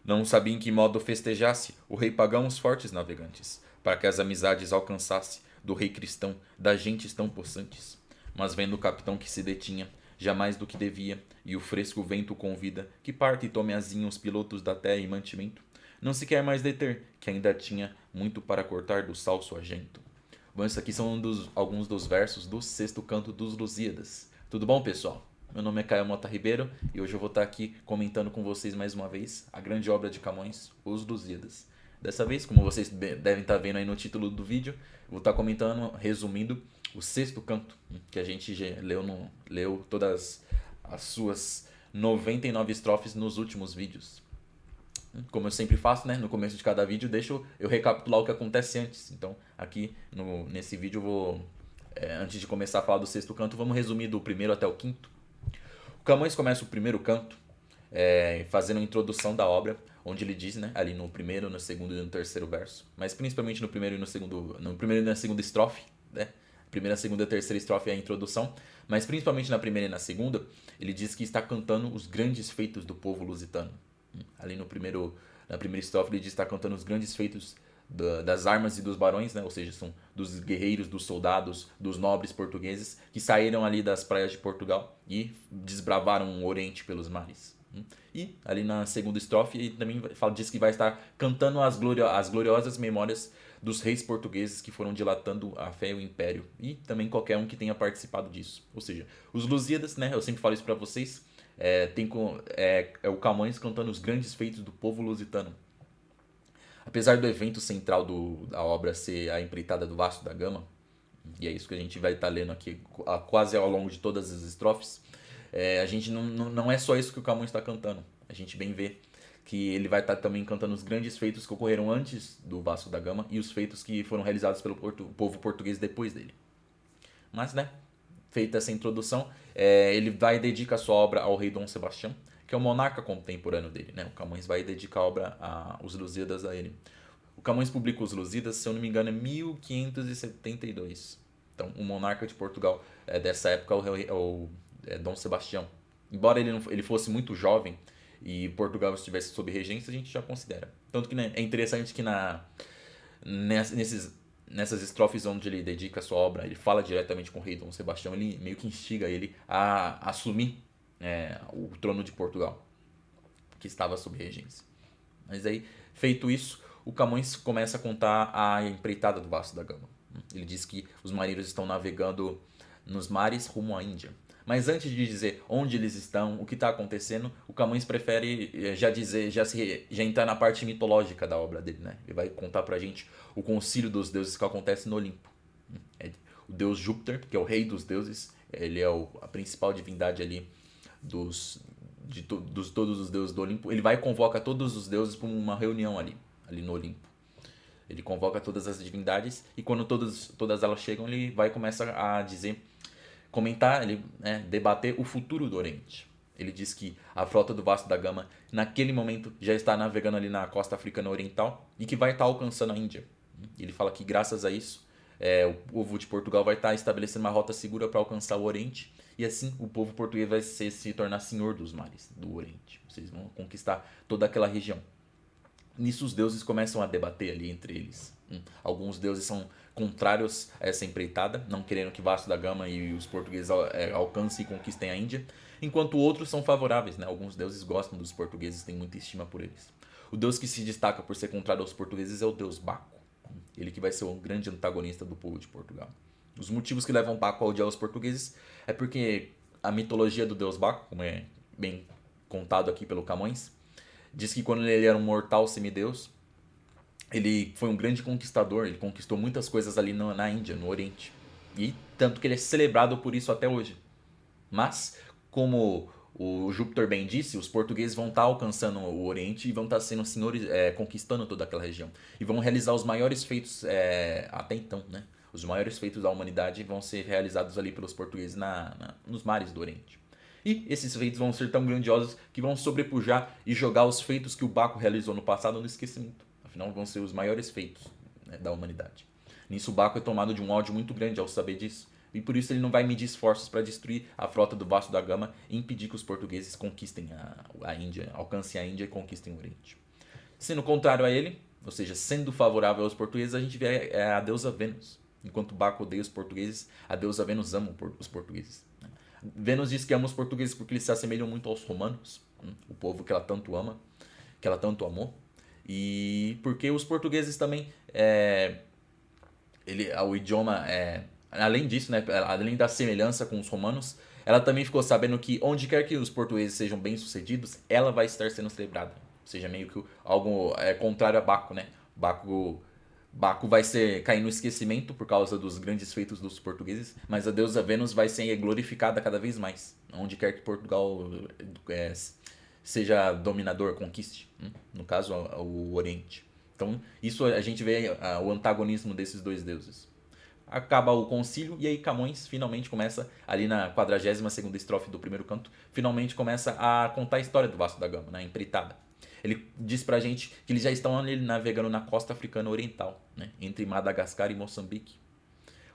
Não sabia em que modo festejasse o rei pagão os fortes navegantes, para que as amizades alcançasse do rei cristão, das gentes tão possantes. Mas vendo o capitão que se detinha, jamais do que devia, e o fresco vento convida, que parte e tome asinha os pilotos da terra e mantimento, não se quer mais deter, que ainda tinha muito para cortar do sal suagento. Bom, isso aqui são alguns dos versos do sexto canto dos Lusíadas. Tudo bom, pessoal? Meu nome é Caio Mota Ribeiro e hoje eu vou estar aqui comentando com vocês mais uma vez a grande obra de Camões, Os Lusíadas. Dessa vez, como vocês devem estar vendo aí no título do vídeo, eu vou estar comentando, resumindo, o sexto canto, que a gente já leu todas as suas 99 estrofes nos últimos vídeos. Como eu sempre faço, né? No começo de cada vídeo, deixo eu recapitular o que acontece antes. Então, aqui nesse vídeo, eu vou, antes de começar a falar do sexto canto, vamos resumir do primeiro até o quinto. O Camões começa o primeiro canto fazendo a introdução da obra, onde ele diz, né, ali no primeiro, no segundo e no terceiro verso, mas principalmente no primeiro e no primeiro e na segunda estrofe, né? Primeira, segunda e terceira estrofe é a introdução, mas principalmente na primeira e na segunda, ele diz que está cantando os grandes feitos do povo lusitano. Ali na primeira estrofe ele diz que está cantando os grandes feitos das armas e dos barões, né? Ou seja, são dos guerreiros, dos soldados, dos nobres portugueses que saíram ali das praias de Portugal e desbravaram o Oriente pelos mares. E ali na segunda estrofe ele também diz que vai estar cantando as gloriosas memórias dos reis portugueses que foram dilatando a fé e o império, e também qualquer um que tenha participado disso. Ou seja, os Lusíadas, né, eu sempre falo isso para vocês, é o Camões cantando os grandes feitos do povo lusitano. Apesar do evento central da obra ser a empreitada do Vasco da Gama, e é isso que a gente vai estar lendo aqui quase ao longo de todas as estrofes, a gente não é só isso que o Camões está cantando. A gente bem vê que ele vai estar também cantando os grandes feitos que ocorreram antes do Vasco da Gama e os feitos que foram realizados pelo povo português depois dele. Mas, né, feita essa introdução, ele vai e dedica a sua obra ao rei Dom Sebastião, que é o monarca contemporâneo dele. Né? O Camões vai dedicar a obra Os Lusíadas a ele. O Camões publica Os Lusíadas, se eu não me engano, em 1572. Então, o monarca de Portugal dessa época é Dom Sebastião. Embora ele fosse muito jovem e Portugal estivesse sob regência, a gente já considera. Tanto que, né, é interessante que nessas estrofes onde ele dedica a sua obra, ele fala diretamente com o rei Dom Sebastião, ele meio que instiga ele a assumir o trono de Portugal, que estava sob regência. Mas aí, feito isso, o Camões começa a contar a empreitada do Vasco da Gama. Ele diz que os marinheiros estão navegando nos mares rumo à Índia. Mas antes de dizer onde eles estão, o que está acontecendo, o Camões prefere já entrar na parte mitológica da obra dele, né? Ele vai contar pra gente o concílio dos deuses que acontece no Olimpo. O deus Júpiter, que é o rei dos deuses, ele é a principal divindade ali dos, dos todos os deuses do Olimpo. Ele vai e convoca todos os deuses para uma reunião ali no Olimpo. Ele convoca todas as divindades e quando todas elas chegam, ele vai e começa a comentar, debater o futuro do Oriente. Ele diz que a frota do Vasco da Gama, naquele momento, já está navegando ali na costa africana oriental e que vai estar alcançando a Índia. Ele fala que graças a isso, o povo de Portugal vai estar estabelecendo uma rota segura para alcançar o Oriente e assim o povo português vai se tornar senhor dos mares do Oriente. Vocês vão conquistar toda aquela região. Nisso os deuses começam a debater ali entre eles. Alguns deuses são contrários a essa empreitada, não querendo que Vasco da Gama e os portugueses alcancem e conquistem a Índia, enquanto outros são favoráveis, né? Alguns deuses gostam dos portugueses, têm muita estima por eles. O deus que se destaca por ser contrário aos portugueses é o deus Baco, ele que vai ser o grande antagonista do povo de Portugal. Os motivos que levam Baco a odiar os portugueses é porque a mitologia do deus Baco, como é bem contado aqui pelo Camões, diz que quando ele era um mortal semideus, ele foi um grande conquistador, ele conquistou muitas coisas ali na Índia, no Oriente. E tanto que ele é celebrado por isso até hoje. Mas, como o Júpiter bem disse, os portugueses vão estar alcançando o Oriente e vão estar sendo senhores, conquistando toda aquela região. E vão realizar os maiores feitos até então, né? Os maiores feitos da humanidade vão ser realizados ali pelos portugueses nos mares do Oriente. E esses feitos vão ser tão grandiosos que vão sobrepujar e jogar os feitos que o Baco realizou no passado no esquecimento. Afinal, vão ser os maiores feitos, né, da humanidade. Nisso, o Baco é tomado de um ódio muito grande ao saber disso. E por isso ele não vai medir esforços para destruir a frota do Vasco da Gama e impedir que os portugueses conquistem a Índia, alcancem a Índia e conquistem o Oriente. Sendo contrário a ele, ou seja, sendo favorável aos portugueses, a gente vê a deusa Vênus. Enquanto Baco odeia os portugueses, a deusa Vênus ama os portugueses. Vênus diz que ama os portugueses porque eles se assemelham muito aos romanos, o povo que ela tanto ama, que ela tanto amou. E porque os portugueses também, o idioma, além disso, né, além da semelhança com os romanos, ela também ficou sabendo que onde quer que os portugueses sejam bem-sucedidos, ela vai estar sendo celebrada. Ou seja, meio que algo contrário a Baco, né? Baco vai cair no esquecimento por causa dos grandes feitos dos portugueses, mas a deusa Vênus vai ser glorificada cada vez mais, onde quer que Portugal seja dominador, conquiste, no caso o Oriente. Então isso a gente vê o antagonismo desses dois deuses. Acaba o concílio e aí Camões finalmente começa, ali na 42ª estrofe do primeiro canto, finalmente começa a contar a história do Vasco da Gama, né, empreitada. Ele diz pra gente que eles já estão ali navegando na costa africana oriental, né, entre Madagascar e Moçambique.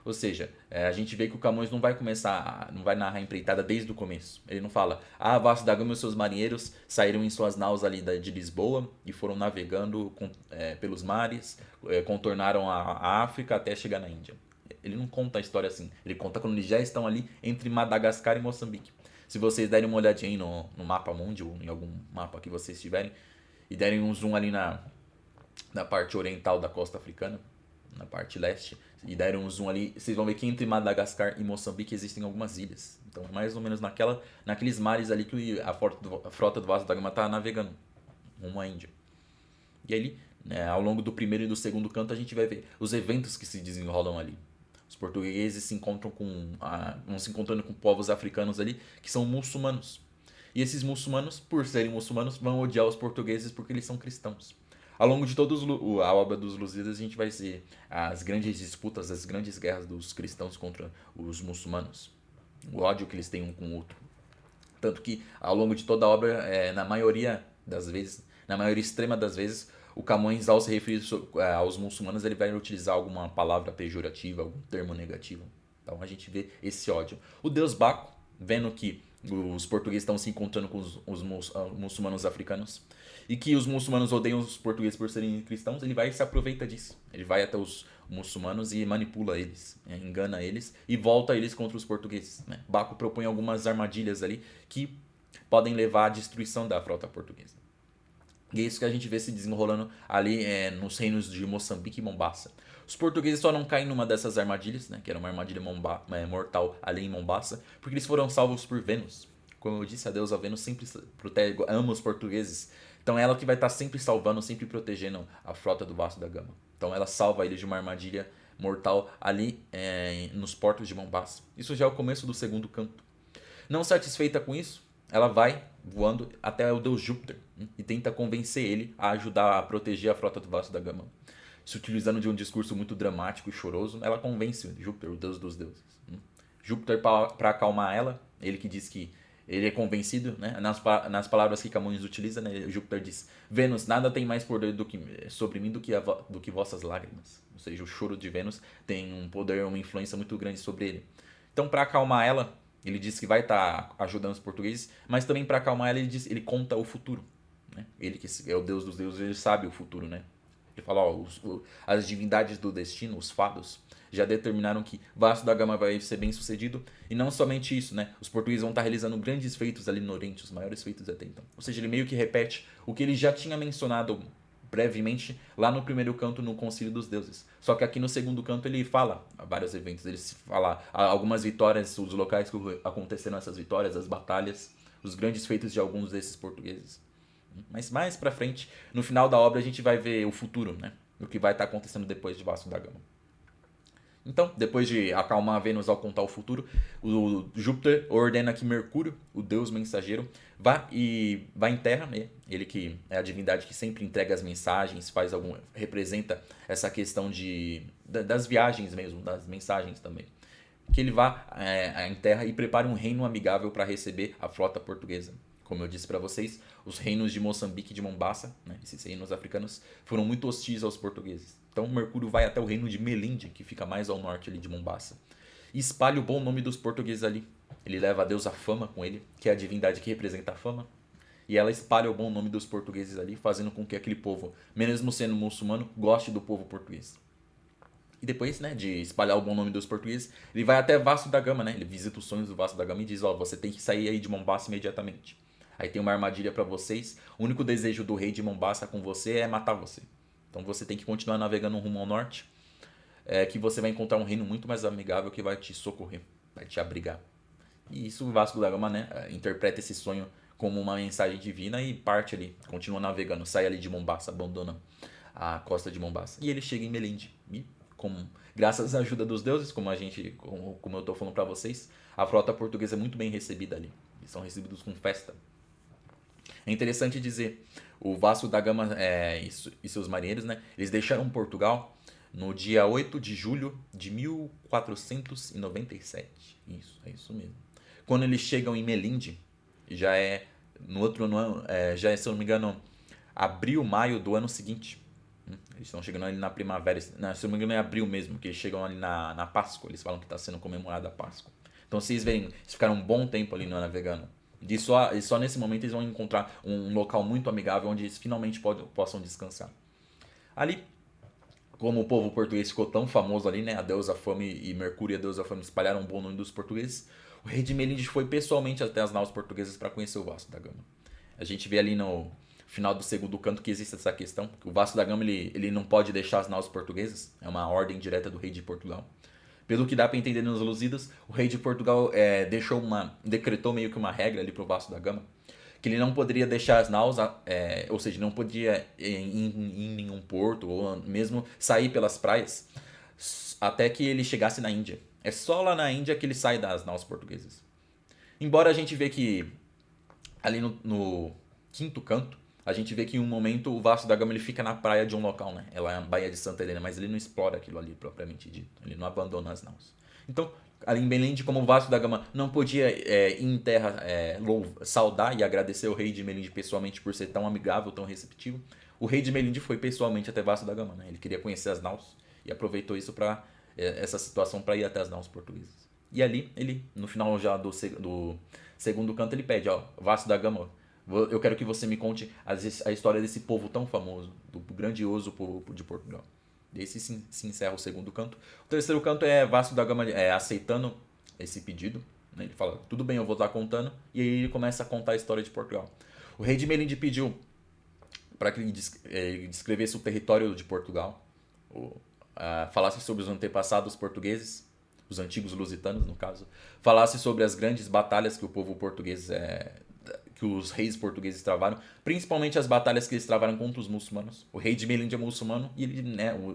Ou seja, a gente vê que o Camões não vai narrar a empreitada desde o começo. Ele não fala, Vasco da Gama e os seus marinheiros saíram em suas naus ali de Lisboa e foram navegando pelos mares, contornaram a África até chegar na Índia. Ele não conta a história assim. Ele conta quando eles já estão ali entre Madagascar e Moçambique. Se vocês derem uma olhadinha aí no mapa mundi ou em algum mapa que vocês tiverem e derem um zoom ali na parte oriental da costa africana, na parte leste, e derem um zoom ali, vocês vão ver que entre Madagascar e Moçambique existem algumas ilhas. Então, mais ou menos naqueles mares ali que a frota do Vasco da Gama está navegando, rumo à Índia. E ali, ao longo do primeiro e do segundo canto, a gente vai ver os eventos que se desenrolam ali. Os portugueses vão se encontrando com povos africanos ali que são muçulmanos. E esses muçulmanos, por serem muçulmanos, vão odiar os portugueses porque eles são cristãos. Ao longo de toda a obra dos Lusíadas, a gente vai ver as grandes disputas, as grandes guerras dos cristãos contra os muçulmanos. O ódio que eles têm um com o outro. Tanto que, ao longo de toda a obra, na maioria das vezes, na maioria extrema das vezes, o Camões, ao se referir aos muçulmanos, ele vai utilizar alguma palavra pejorativa, algum termo negativo. Então a gente vê esse ódio. O deus Baco, vendo que os portugueses estão se encontrando com os muçulmanos africanos e que os muçulmanos odeiam os portugueses por serem cristãos, ele vai e se aproveita disso. Ele vai até os muçulmanos e manipula eles, engana eles e volta eles contra os portugueses. Baco propõe algumas armadilhas ali que podem levar à destruição da frota portuguesa. E é isso que a gente vê se desenrolando ali nos reinos de Moçambique e Mombaça. Os portugueses só não caem numa dessas armadilhas, né, que era uma armadilha mortal ali em Mombaça, porque eles foram salvos por Vênus. Como eu disse, a deusa Vênus sempre ama os portugueses. Então é ela que vai estar sempre salvando, sempre protegendo a frota do Vasco da Gama. Então ela salva eles de uma armadilha mortal ali nos portos de Mombaça. Isso já é o começo do segundo canto. Não satisfeita com isso, ela vai voando até o deus Júpiter e tenta convencer ele a ajudar a proteger a frota do Vasco da Gama. Se utilizando de um discurso muito dramático e choroso, ela convence Júpiter, o deus dos deuses. Júpiter, para acalmar ela, ele que diz que ele é convencido, né? Nas palavras que Camões utiliza, né? Júpiter diz: Vênus, nada tem mais poder sobre mim do que vossas lágrimas. Ou seja, o choro de Vênus tem um poder, uma influência muito grande sobre ele. Então, para acalmar ela, ele diz que vai estar ajudando os portugueses, mas também para acalmar ela, ele conta o futuro. Né? Ele que é o deus dos deuses, ele sabe o futuro, né? Ele fala, as divindades do destino, os fados, já determinaram que Vasco da Gama vai ser bem sucedido. E não somente isso, né? Os portugueses vão estar realizando grandes feitos ali no Oriente, os maiores feitos até então. Ou seja, ele meio que repete o que ele já tinha mencionado brevemente lá no primeiro canto no Concílio dos Deuses. Só que aqui no segundo canto ele fala vários eventos, ele fala algumas vitórias, os locais que aconteceram essas vitórias, as batalhas, os grandes feitos de alguns desses portugueses. Mas mais pra frente, no final da obra, a gente vai ver o futuro, né? O que vai estar acontecendo depois de Vasco da Gama. Então, depois de acalmar Vênus ao contar o futuro, o Júpiter ordena que Mercúrio, o deus mensageiro, vá em terra, né? Ele que é a divindade que sempre entrega as mensagens, representa essa questão das viagens mesmo, das mensagens também. Que ele vá em terra e prepare um reino amigável para receber a frota portuguesa. Como eu disse para vocês, os reinos de Moçambique e de Mombaça, né, esses reinos africanos, foram muito hostis aos portugueses. Então Mercúrio vai até o reino de Melinde, que fica mais ao norte ali de Mombaça, e espalha o bom nome dos portugueses ali. Ele leva a deusa Fama com ele, que é a divindade que representa a fama, e ela espalha o bom nome dos portugueses ali, fazendo com que aquele povo, mesmo sendo muçulmano, goste do povo português. E depois, né, de espalhar o bom nome dos portugueses, ele vai até Vasco da Gama, né? Ele visita os sonhos do Vasco da Gama e diz, ó, você tem que sair aí de Mombasa imediatamente. Aí tem uma armadilha pra vocês. O único desejo do rei de Mombasa com você é matar você. Então você tem que continuar navegando rumo ao norte, que você vai encontrar um reino muito mais amigável que vai te socorrer, vai te abrigar. E isso o Vasco da Gama, né, interpreta esse sonho como uma mensagem divina e parte ali, continua navegando, sai ali de Mombasa, abandona a costa de Mombasa. E ele chega em Melinde. E graças à ajuda dos deuses, como eu tô falando para vocês, a frota portuguesa é muito bem recebida ali. Eles são recebidos com festa. É interessante dizer, o Vasco da Gama e seus marinheiros, né, eles deixaram Portugal no dia 8 de julho de 1497. Isso, é isso mesmo. Quando eles chegam em Melinde, já é no outro ano, já é, se eu não me engano, abril, maio do ano seguinte. Eles estão chegando ali na primavera, se eu não me engano é abril mesmo, que eles chegam ali na Páscoa, eles falam que está sendo comemorada a Páscoa. Então vocês verem, eles ficaram um bom tempo ali no navegando. E só nesse momento eles vão encontrar um local muito amigável onde eles finalmente possam descansar. Ali, como o povo português ficou tão famoso ali, né? A deusa Fome e Mercúrio e a deusa Fome espalharam um bom nome dos portugueses. O rei de Melinde foi pessoalmente até as naus portuguesas para conhecer o Vasco da Gama. A gente vê ali no final do segundo canto que existe essa questão, que o Vasco da Gama ele não pode deixar as naus portuguesas, é uma ordem direta do rei de Portugal. Pelo que dá para entender nos Lusíadas, o rei de Portugal decretou meio que uma regra ali pro Vasco da Gama, que ele não poderia deixar as naus, ou seja, não podia ir em nenhum porto, ou mesmo sair pelas praias, até que ele chegasse na Índia. É só lá na Índia que ele sai das naus portuguesas. Embora a gente vê que ali no quinto canto, a gente vê que em um momento o Vasco da Gama ele fica na praia de um local, né? Ela é a Baía de Santa Helena, mas ele não explora aquilo ali propriamente dito. Ele não abandona as naus. Então, ali em Melinde, como o Vasco da Gama não podia ir em terra saudar e agradecer o rei de Melinde pessoalmente por ser tão amigável, tão receptivo, o rei de Melinde foi pessoalmente até Vasco da Gama, né? Ele queria conhecer as naus e aproveitou isso para essa situação para ir até as naus portuguesas. E ali, ele, no final já do segundo canto, ele pede, ó, Vasco da Gama, eu quero que você me conte a história desse povo tão famoso, do grandioso povo de Portugal. E aí se encerra o segundo canto. O terceiro canto é Vasco da Gama aceitando esse pedido. Né? Ele fala, tudo bem, eu vou estar contando. E aí ele começa a contar a história de Portugal. O rei de Melinde pediu para que ele descrevesse o território de Portugal, falasse sobre os antepassados portugueses, os antigos lusitanos no caso, falasse sobre as grandes batalhas que o povo português que os reis portugueses travaram, principalmente as batalhas que eles travaram contra os muçulmanos. O rei de Melinde é muçulmano e ele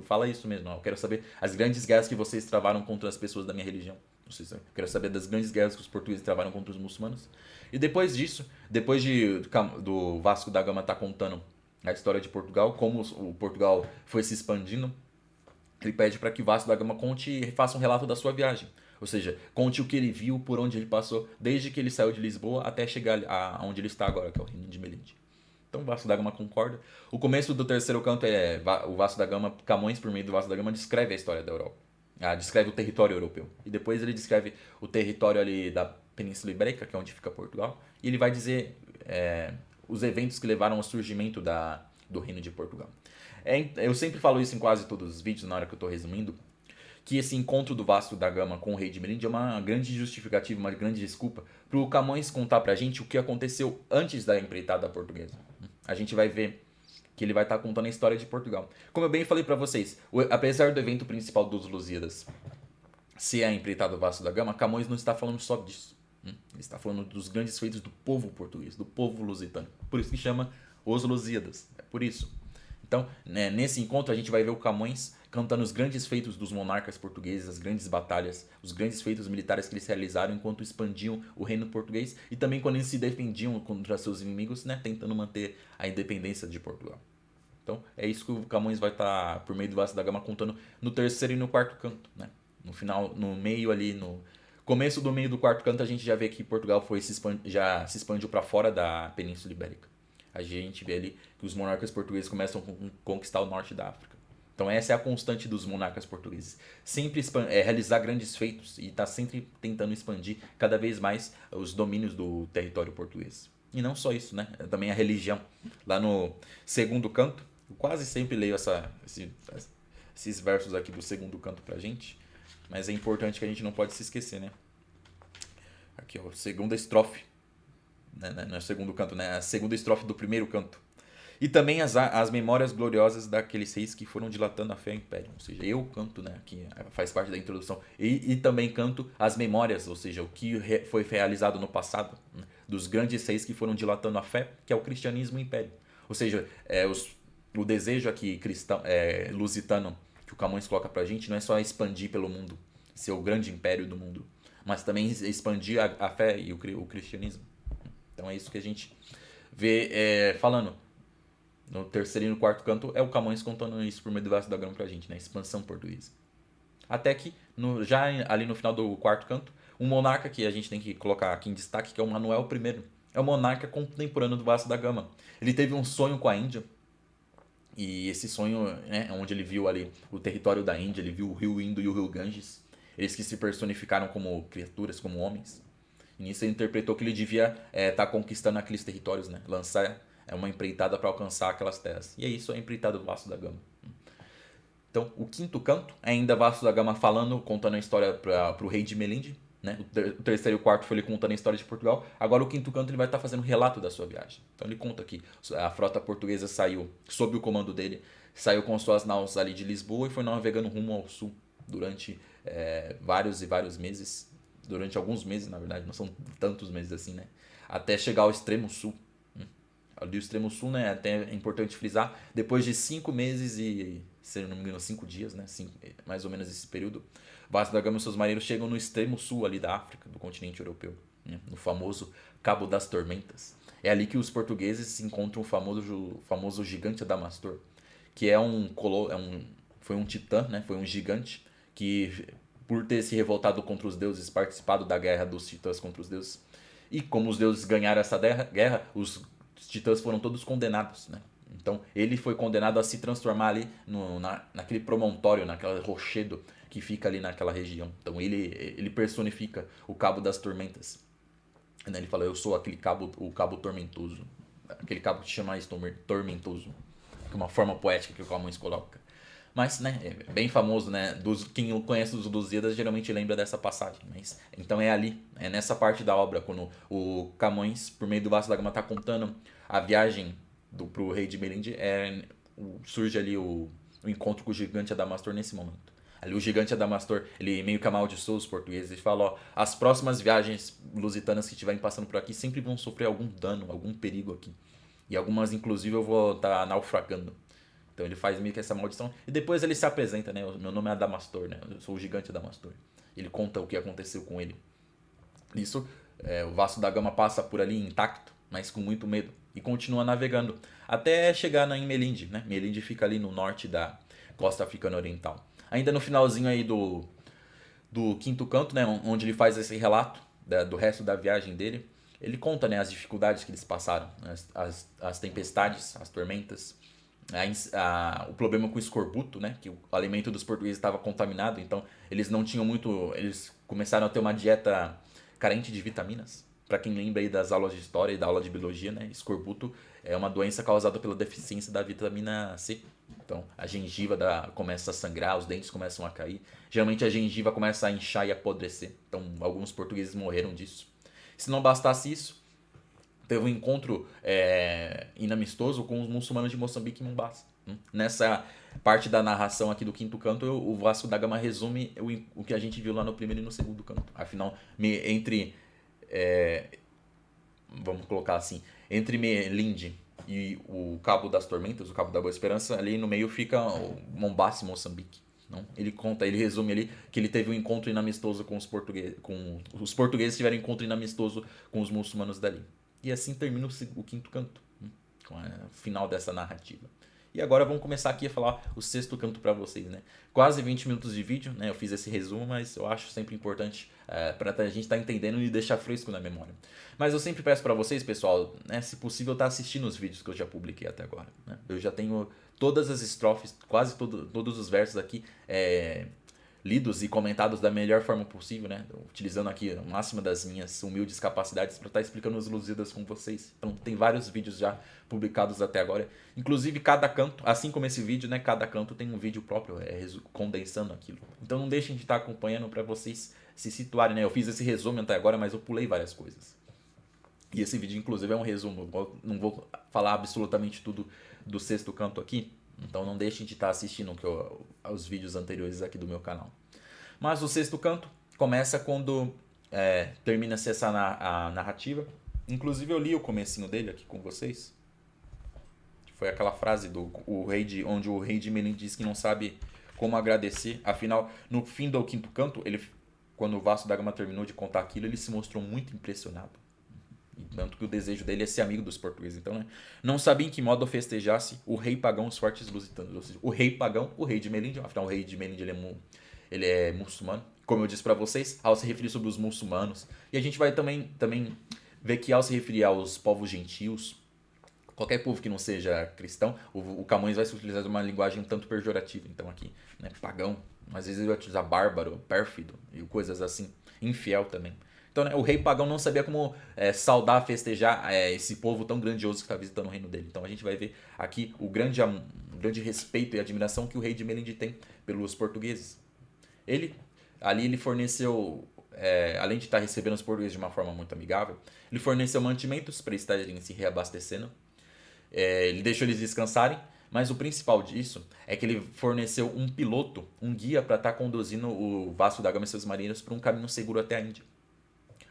fala isso mesmo. Eu quero saber as grandes guerras que vocês travaram contra as pessoas da minha religião. Eu quero saber das grandes guerras que os portugueses travaram contra os muçulmanos. E depois disso, depois do Vasco da Gama estar contando a história de Portugal, como o Portugal foi se expandindo, ele pede para que Vasco da Gama conte e faça um relato da sua viagem. Ou seja, conte o que ele viu, por onde ele passou, desde que ele saiu de Lisboa até chegar aonde ele está agora, que é o Reino de Melinde. Então o Vasco da Gama concorda. O começo do terceiro canto o Vasco da Gama, Camões, por meio do Vasco da Gama, descreve a história da Europa. Descreve o território europeu. E depois ele descreve o território ali da Península Ibérica, que é onde fica Portugal. E ele vai dizer os eventos que levaram ao surgimento do Reino de Portugal. Eu sempre falo isso em quase todos os vídeos, na hora que eu estou resumindo, que esse encontro do Vasco da Gama com o rei de Melinde é uma grande justificativa, uma grande desculpa para o Camões contar pra gente o que aconteceu antes da empreitada portuguesa. A gente vai ver que ele vai estar contando a história de Portugal. Como eu bem falei para vocês, apesar do evento principal dos Lusíadas ser a empreitada do Vasco da Gama, Camões não está falando só disso. Ele está falando dos grandes feitos do povo português, do povo lusitano. Por isso que chama os Lusíadas. É por isso. Então, nesse encontro a gente vai ver o Camões cantando os grandes feitos dos monarcas portugueses, as grandes batalhas, os grandes feitos militares que eles realizaram enquanto expandiam o reino português e também quando eles se defendiam contra seus inimigos, né, tentando manter a independência de Portugal. Então, é isso que o Camões vai estar, por meio do Vasco da Gama, contando no terceiro e no quarto canto. Né? No final, no meio ali, no começo do meio do quarto canto, a gente já vê que Portugal já se expandiu para fora da Península Ibérica. A gente vê ali que os monarcas portugueses começam a conquistar o norte da África. Então essa é a constante dos monarcas portugueses. Sempre realizar grandes feitos e estar sempre tentando expandir cada vez mais os domínios do território português. E não só isso, né? Também a religião. Lá no segundo canto, eu quase sempre leio esses versos aqui do segundo canto pra gente. Mas é importante que a gente não pode se esquecer, né? Aqui, ó, segunda estrofe. Né? Não é o segundo canto, né? A segunda estrofe do primeiro canto. E também as memórias gloriosas daqueles reis que foram dilatando a fé e o império. Ou seja, eu canto, né? Que faz parte da introdução. E também canto as memórias, ou seja, o que foi realizado no passado, né, dos grandes reis que foram dilatando a fé, que é o cristianismo e o império. Ou seja, o desejo aqui cristão, lusitano, que o Camões coloca pra gente, não é só expandir pelo mundo, ser o grande império do mundo, mas também expandir a fé e o cristianismo. Então é isso que a gente vê falando. No terceiro e no quarto canto é o Camões contando isso por meio do Vasco da Gama pra gente, né? Expansão portuguesa. Até que, já ali no final do quarto canto, um monarca que a gente tem que colocar aqui em destaque, que é o Manuel I. É o monarca contemporâneo do Vasco da Gama. Ele teve um sonho com a Índia, e esse sonho, né, onde ele viu ali o território da Índia, ele viu o rio Indo e o rio Ganges, eles que se personificaram como criaturas, como homens. E nisso ele interpretou que ele devia estar conquistando aqueles territórios, né? Lançar uma empreitada para alcançar aquelas terras. E é isso, a empreitada do Vasco da Gama. Então, o quinto canto é ainda Vasco da Gama falando, contando a história para o rei de Melinde. Né? O terceiro e o quarto foi ele contando a história de Portugal. Agora o quinto canto ele vai estar fazendo um relato da sua viagem. Então ele conta que a frota portuguesa saiu sob o comando dele, saiu com suas naus ali de Lisboa e foi navegando rumo ao sul durante vários e vários meses. Durante alguns meses, na verdade, não são tantos meses assim, né? Até chegar ao extremo sul. Ali o extremo sul, né? Até é importante frisar, depois de 5 meses e, se não me engano, 5 dias, né? Mais ou menos esse período, Vasco da Gama e seus marinheiros chegam no extremo sul ali da África, do continente europeu, né? No famoso Cabo das Tormentas. É ali que os portugueses encontram o famoso gigante Adamastor, que foi um titã, né? Foi um gigante que, por ter se revoltado contra os deuses, participado da guerra dos titãs contra os deuses, e como os deuses ganharam essa guerra, os titãs foram todos condenados, né? Então ele foi condenado a se transformar ali naquele promontório, naquele rochedo que fica ali naquela região. Então ele personifica o Cabo das Tormentas. Ele fala, eu sou aquele cabo, o Cabo Tormentoso. Aquele cabo que chama isso tormentoso. Que é uma forma poética que o Camões coloca. Mas, né, é bem famoso, né? Quem conhece os Lusíadas geralmente lembra dessa passagem. Mas, então é ali, é nessa parte da obra, quando o Camões, por meio do Vasco da Gama, está contando a viagem pro rei de Melinde, surge ali o encontro com o gigante Adamastor nesse momento. Ali o gigante Adamastor, ele meio que amaldiçoou os portugueses e fala, ó, as próximas viagens lusitanas que estiverem passando por aqui sempre vão sofrer algum dano, algum perigo aqui. E algumas, inclusive, eu vou estar naufragando. Então ele faz meio que essa maldição. E depois ele se apresenta, né? Meu nome é Adamastor, né? Eu sou o gigante Adamastor. Ele conta o que aconteceu com ele. Isso, o Vasco da Gama passa por ali intacto, mas com muito medo. E continua navegando. Até chegar em Melinde, né? Melinde fica ali no norte da costa africana oriental. Ainda no finalzinho aí do quinto canto, né? Onde ele faz esse relato do resto da viagem dele. Ele conta, né, as dificuldades que eles passaram. As tempestades, as tormentas. O problema com o escorbuto, né? Que o alimento dos portugueses estava contaminado, então eles não tinham muito. Eles começaram a ter uma dieta carente de vitaminas. Para quem lembra aí das aulas de história e da aula de biologia, né? Escorbuto é uma doença causada pela deficiência da vitamina C. Então a gengiva começa a sangrar, os dentes começam a cair. Geralmente a gengiva começa a inchar e apodrecer. Então alguns portugueses morreram disso. Se não bastasse isso, teve um encontro inamistoso com os muçulmanos de Moçambique e Mombasa. Nessa parte da narração aqui do quinto canto, o Vasco da Gama resume o que a gente viu lá no primeiro e no segundo canto. Afinal, vamos colocar assim, entre Melinde e o Cabo das Tormentas, o Cabo da Boa Esperança, ali no meio fica o Mombasa e Moçambique. Não? Ele resume ali que ele teve um encontro inamistoso com os portugueses tiveram um encontro inamistoso com os muçulmanos dali. E assim termina o quinto canto, com o final dessa narrativa. E agora vamos começar aqui a falar o sexto canto para vocês, né? Quase 20 minutos de vídeo, né? Eu fiz esse resumo, mas eu acho sempre importante para a gente estar entendendo e deixar fresco na memória. Mas eu sempre peço para vocês, pessoal, né, se possível, estar assistindo os vídeos que eu já publiquei até agora. Né? Eu já tenho todas as estrofes, quase todos os versos aqui lidos e comentados da melhor forma possível, né? Utilizando aqui a máxima das minhas humildes capacidades para estar explicando os Lusíadas com vocês. Então tem vários vídeos já publicados até agora. Inclusive cada canto, assim como esse vídeo, né? Cada canto tem um vídeo próprio, condensando aquilo. Então não deixem de estar acompanhando para vocês se situarem, né? Eu fiz esse resumo até agora, mas eu pulei várias coisas. E esse vídeo, inclusive, é um resumo. Eu não vou falar absolutamente tudo do sexto canto aqui. Então não deixem de estar assistindo aos vídeos anteriores aqui do meu canal. Mas o sexto canto começa quando termina-se a narrativa. Inclusive eu li o comecinho dele aqui com vocês. Foi aquela frase onde o rei de Melim diz que não sabe como agradecer. Afinal, no fim do quinto canto, quando o Vasco da Gama terminou de contar aquilo, ele se mostrou muito impressionado. Tanto que o desejo dele é ser amigo dos portugueses. Então, né, não sabia em que modo festejasse o rei pagão os fortes lusitanos. Ou seja, o rei pagão, o rei de Melinde. Afinal, o rei de Melinde ele é muçulmano. Como eu disse para vocês, ao se referir sobre os muçulmanos. E a gente vai também ver que ao se referir aos povos gentios, qualquer povo que não seja cristão, o Camões vai se utilizar de uma linguagem um tanto pejorativa. Então aqui, né, pagão, às vezes ele vai utilizar bárbaro, pérfido e coisas assim. Infiel também. Então, né, o rei pagão não sabia como saudar, festejar esse povo tão grandioso que está visitando o reino dele. Então a gente vai ver aqui o grande respeito e admiração que o rei de Melinde tem pelos portugueses. Ele forneceu, além de estar recebendo os portugueses de uma forma muito amigável, ele forneceu mantimentos para estarem se reabastecendo. Ele deixou eles descansarem, mas o principal disso é que ele forneceu um piloto, um guia para estar conduzindo o Vasco da Gama e seus marinheiros para um caminho seguro até a Índia.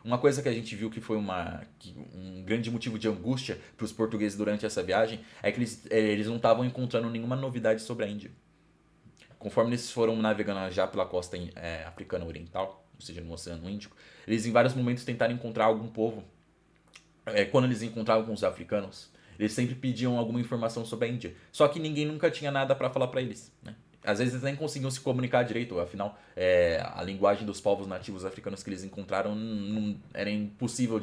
Uma coisa que a gente viu que foi um grande motivo de angústia para os portugueses durante essa viagem é que eles não estavam encontrando nenhuma novidade sobre a Índia. Conforme eles foram navegando já pela costa africana oriental, ou seja, no Oceano Índico, eles em vários momentos tentaram encontrar algum povo. Quando eles encontravam com os africanos, eles sempre pediam alguma informação sobre a Índia. Só que ninguém nunca tinha nada para falar para eles, né? Às vezes eles nem conseguiam se comunicar direito, afinal, a linguagem dos povos nativos africanos que eles encontraram era impossível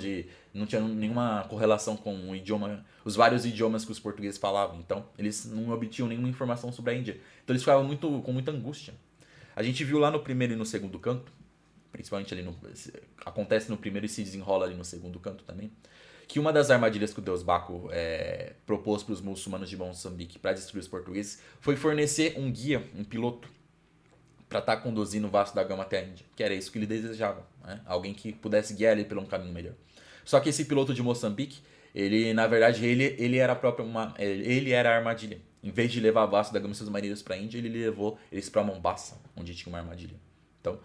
não tinha nenhuma correlação com o idioma, os vários idiomas que os portugueses falavam. Então, eles não obtinham nenhuma informação sobre a Índia. Então, eles ficavam com muita angústia. A gente viu lá no primeiro e no segundo canto, principalmente ali acontece no primeiro e se desenrola ali no segundo canto também, que uma das armadilhas que o deus Baco propôs para os muçulmanos de Moçambique para destruir os portugueses foi fornecer um guia, um piloto, para estar conduzindo o Vasco da Gama até a Índia, que era isso que ele desejava, né? Alguém que pudesse guiar ele por um caminho melhor. Só que esse piloto de Moçambique, na verdade, ele era ele era a armadilha. Em vez de levar o Vasco da Gama e seus marinheiros para a Índia, ele levou eles para Mombasa, onde tinha uma armadilha. Então,